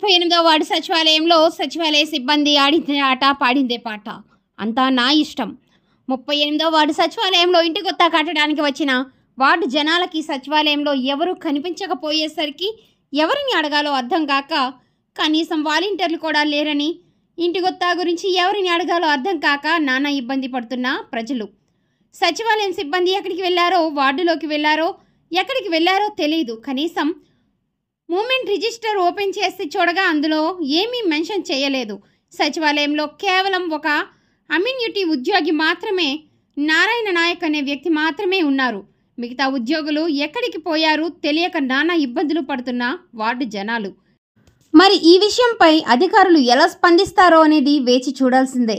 38వ ward సచివాలయంలో సచివాలయ సిబ్బంది ఆడిందే ఆట పాడిందే పాట అంతా నా ఇష్టం. 38వ వార్డు సచివాలయంలో ఇంటి కొత్త కట్టడానికి వచ్చిన వార్డు జనాలకి సచివాలయంలో ఎవరూ కనిపించకపోయేసరికి ఎవరిని అడగాలో అర్థం కాక, కనీసం వాలంటీర్లు కూడా లేరని, ఇంటి కొత్త గురించి ఎవరిని అడగాలో అర్థం కాక నానా ఇబ్బంది పడుతున్న ప్రజలు. సచివాలయం సిబ్బంది ఎక్కడికి వెళ్ళారో, వార్డులోకి వెళ్ళారో, ఎక్కడికి వెళ్ళారో తెలియదు. కనీసం మూమెంట్ రిజిస్టర్ ఓపెన్ చేసి చూడగా అందులో ఏమీ మెన్షన్ చేయలేదు. సచివాలయంలో కేవలం ఒక అమ్యూనిటీ ఉద్యోగి మాత్రమే, నారాయణ నాయక్ అనే వ్యక్తి మాత్రమే ఉన్నారు. మిగతా ఉద్యోగులు ఎక్కడికి పోయారు తెలియక నానా ఇబ్బందులు పడుతున్న వార్డు జనాలు. మరి ఈ విషయంపై అధికారులు ఎలా స్పందిస్తారో అనేది వేచి చూడాల్సిందే.